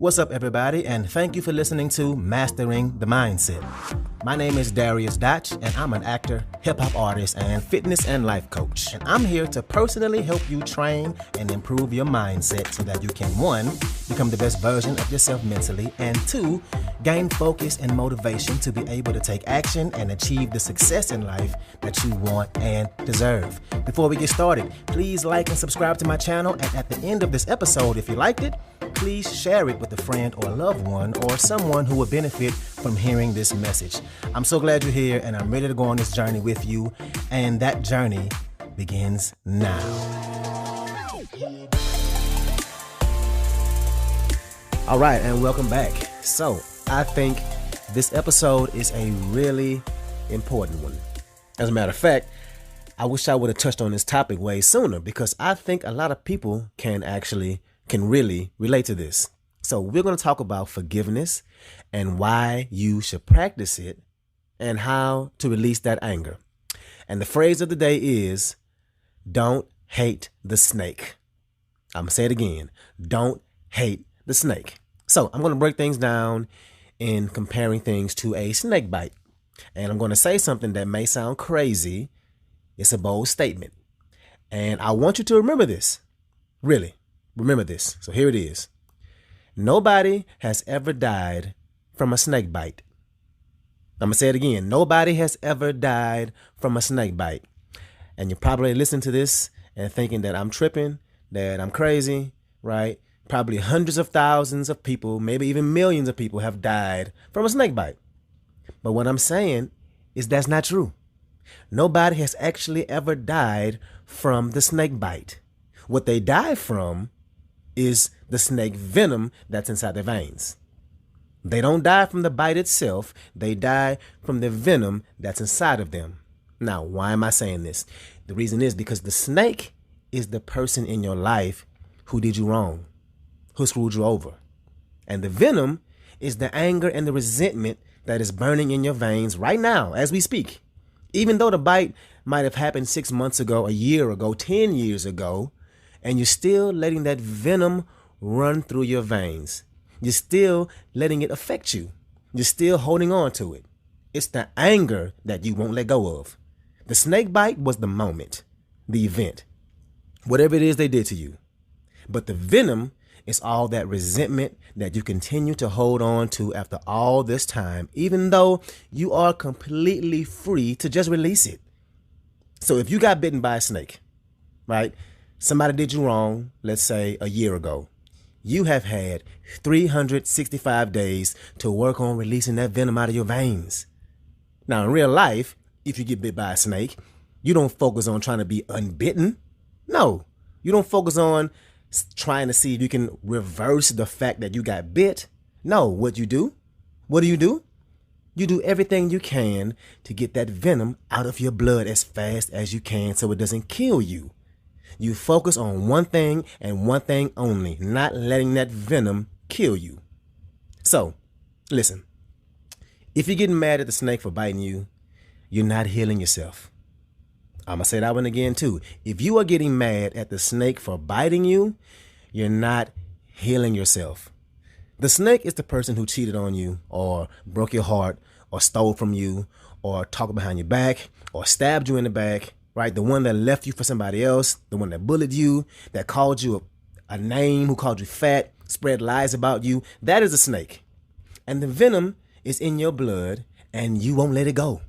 What's up, everybody, and thank you for listening to Mastering the Mindset. My name is dariusdotch, and I'm an actor, hip-hop artist, and fitness and life coach. And I'm here to personally help you train and improve your mindset so that you can, 1, become the best version of yourself mentally, and 2, gain focus and motivation to be able to take action and achieve the success in life that you want and deserve. Before we get started, please like and subscribe to my channel, and at the end of this episode, if you liked it, please share it with a friend or a loved one or someone who will benefit from hearing this message. I'm so glad you're here, and I'm ready to go on this journey with you, and that journey begins now. All right, and welcome back. So I think this episode is a really important one. As a matter of fact, I wish I would have touched on this topic way sooner, because I think a lot of people can really relate to this. So we're going to talk about forgiveness and why you should practice it and how to release that anger. And the phrase of the day is, don't hate the snake. I'm going to say it again. Don't hate the snake. So I'm going to break things down in comparing things to a snake bite. And I'm going to say something that may sound crazy. It's a bold statement. And I want you to remember this. Really, remember this. So here it is. Nobody has ever died from a snake bite. I'm going to say it again. Nobody has ever died from a snake bite. And you're probably listening to this and thinking that I'm tripping, that I'm crazy, right? Probably hundreds of thousands of people, maybe even millions of people have died from a snake bite. But what I'm saying is that's not true. Nobody has actually ever died from the snake bite. What they die from is the snake venom that's inside their veins. They don't die from the bite itself. They die from the venom that's inside of them. Now, why am I saying this? The reason is because the snake is the person in your life who did you wrong, who screwed you over. And the venom is the anger and the resentment that is burning in your veins right now as we speak. Even though the bite might have happened 6 months ago, a year ago, 10 years ago, and you're still letting that venom run through your veins. You're still letting it affect you. You're still holding on to it. It's the anger that you won't let go of. The snake bite was the moment, the event, whatever it is they did to you. But the venom is all that resentment that you continue to hold on to after all this time, even though you are completely free to just release it. So if you got bitten by a snake, right? Somebody did you wrong, let's say a year ago. You have had 365 days to work on releasing that venom out of your veins. Now, in real life, if you get bit by a snake, you don't focus on trying to be unbitten. No, you don't focus on trying to see if you can reverse the fact that you got bit. No, what do? You do everything you can to get that venom out of your blood as fast as you can so it doesn't kill you. You focus on one thing and one thing only, not letting that venom kill you. So, listen, if you're getting mad at the snake for biting you, you're not healing yourself. I'm going to say that one again too. If you are getting mad at the snake for biting you, you're not healing yourself. The snake is the person who cheated on you or broke your heart or stole from you or talked behind your back or stabbed you in the back, right? The one that left you for somebody else, the one that bullied you, that called you a name, who called you fat, spread lies about you. That is a snake. And the venom is in your blood and you won't let it go.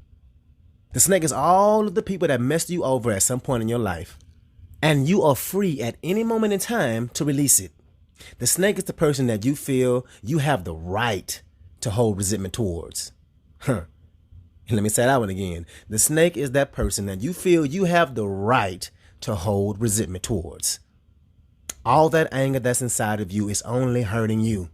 The snake is all of the people that messed you over at some point in your life. And you are free at any moment in time to release it. The snake is the person that you feel you have the right to hold resentment towards. Let me say that one again. The snake is that person that you feel you have the right to hold resentment towards. All that anger that's inside of you is only hurting you.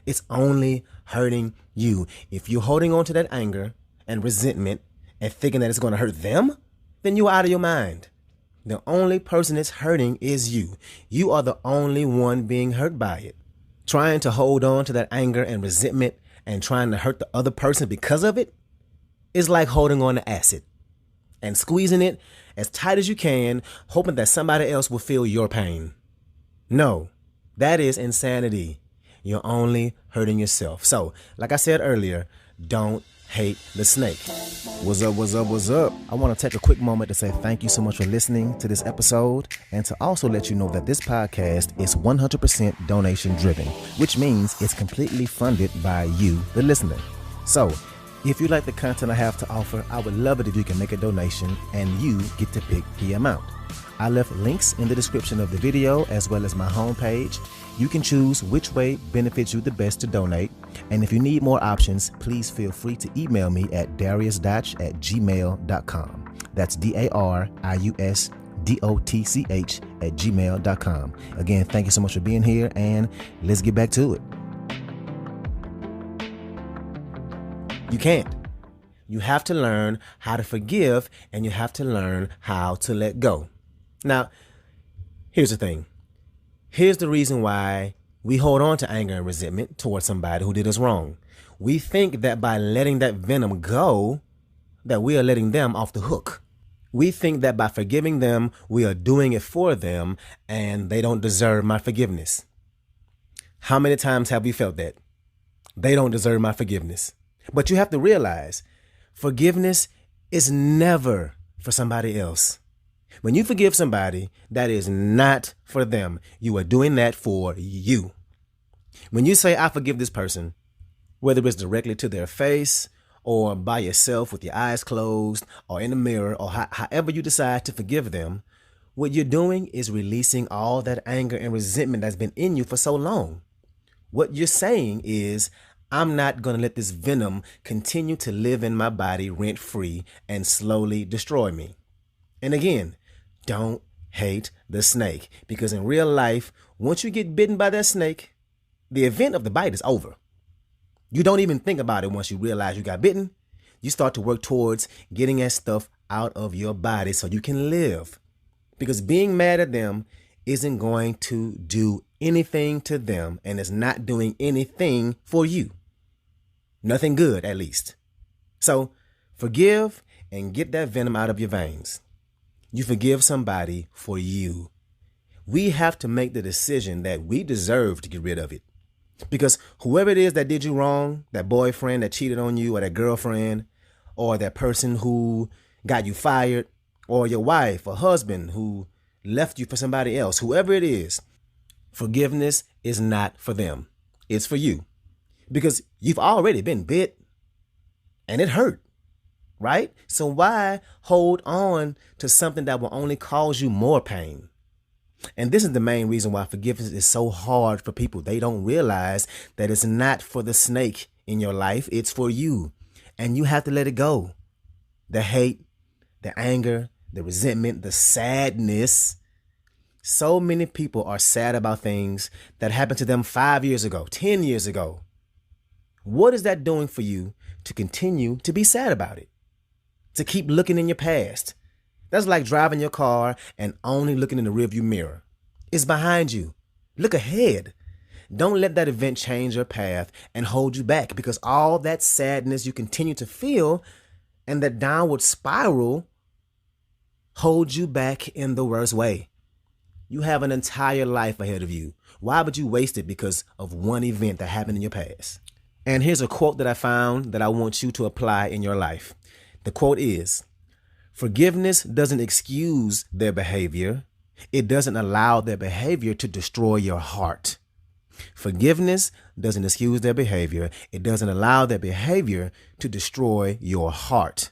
It's only hurting you. If you're holding on to that anger and resentment and thinking that it's going to hurt them, then you're out of your mind. The only person it's hurting is you. You are the only one being hurt by it. Trying to hold on to that anger and resentment and trying to hurt the other person because of it is like holding on to acid and squeezing it as tight as you can, hoping that somebody else will feel your pain. No, that is insanity. you're only hurting yourself. So, like I said earlier, don't hate the snake. What's up, what's up, what's up? I want to take a quick moment to say thank you so much for listening to this episode, and to also let you know that this podcast is 100% donation driven, which means it's completely funded by you, the listener. So, if you like the content I have to offer, I would love it if you can make a donation and you get to pick the amount. I left links in the description of the video as well as my homepage. You can choose which way benefits you the best to donate. And if you need more options, please feel free to email me at dariusdotch@gmail.com. That's dariusdotch@gmail.com. Again, thank you so much for being here, and let's get back to it. You can't. You have to learn how to forgive, and you have to learn how to let go. Now, here's the thing. Here's the reason why we hold on to anger and resentment towards somebody who did us wrong. We think that by letting that venom go, that we are letting them off the hook. We think that by forgiving them, we are doing it for them, and they don't deserve my forgiveness. How many times have we felt that? They don't deserve my forgiveness. But you have to realize, forgiveness is never for somebody else. When you forgive somebody, that is not for them. You are doing that for you. When you say, I forgive this person, whether it's directly to their face or by yourself with your eyes closed or in the mirror or however you decide to forgive them, what you're doing is releasing all that anger and resentment that's been in you for so long. What you're saying is, I'm not going to let this venom continue to live in my body rent-free and slowly destroy me. And again, don't hate the snake, because in real life, once you get bitten by that snake, the event of the bite is over. You don't even think about it once you realize you got bitten. You start to work towards getting that stuff out of your body so you can live. Because being mad at them isn't going to do anything to them, and it's not doing anything for you. Nothing good, at least. So forgive and get that venom out of your veins. You forgive somebody for you. We have to make the decision that we deserve to get rid of it. Because whoever it is that did you wrong, that boyfriend that cheated on you, or that girlfriend, or that person who got you fired, or your wife or husband who left you for somebody else, whoever it is, forgiveness is not for them. It's for you. Because you've already been bit and it hurt, right? So why hold on to something that will only cause you more pain? And this is the main reason why forgiveness is so hard for people. They don't realize that it's not for the snake in your life. It's for you. And you have to let it go. The hate, the anger, the resentment, the sadness. So many people are sad about things that happened to them 5 years ago, 10 years ago. What is that doing for you to continue to be sad about it? To keep looking in your past? That's like driving your car and only looking in the rearview mirror. It's behind you. Look ahead. Don't let that event change your path and hold you back, because all that sadness you continue to feel and that downward spiral holds you back in the worst way. You have an entire life ahead of you. Why would you waste it because of one event that happened in your past? And here's a quote that I found that I want you to apply in your life. The quote is, forgiveness doesn't excuse their behavior. It doesn't allow their behavior to destroy your heart. Forgiveness doesn't excuse their behavior. It doesn't allow their behavior to destroy your heart.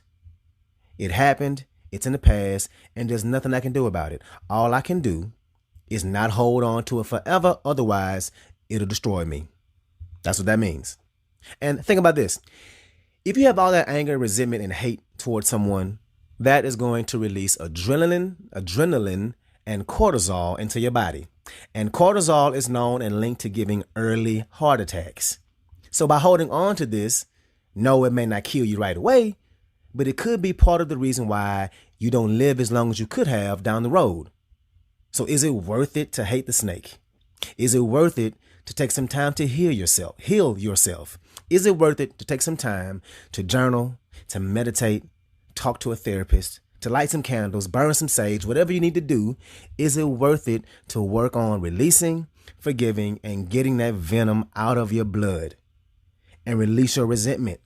It happened. It's in the past, and there's nothing I can do about it. All I can do is not hold on to it forever. Otherwise, it'll destroy me. That's what that means. And think about this. If you have all that anger, resentment, and hate towards someone, that is going to release adrenaline, and cortisol into your body. And cortisol is known and linked to giving early heart attacks. So by holding on to this, no, it may not kill you right away, but it could be part of the reason why you don't live as long as you could have down the road. So is it worth it to hate the snake? Is it worth it to take some time to heal yourself? Is it worth it to take some time to journal, to meditate, talk to a therapist, to light some candles, burn some sage, whatever you need to do? Is it worth it to work on releasing, forgiving, and getting that venom out of your blood. And release your resentment,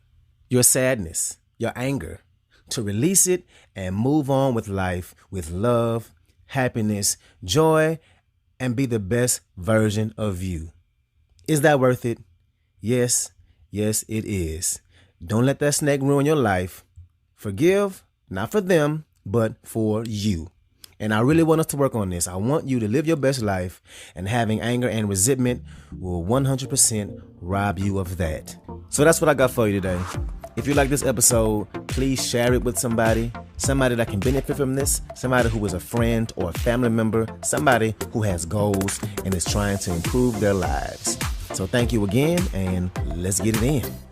your sadness, your anger. To release it and move on with life with love, happiness, joy, and be the best version of you. Is that worth it? Yes, yes, it is. Don't let that snake ruin your life. Forgive, not for them, but for you. And I really want us to work on this. I want you to live your best life, and having anger and resentment will 100% rob you of that. So that's what I got for you today. If you like this episode, please share it with somebody that can benefit from this, somebody who is a friend or a family member, somebody who has goals and is trying to improve their lives. So thank you again, and let's get it in.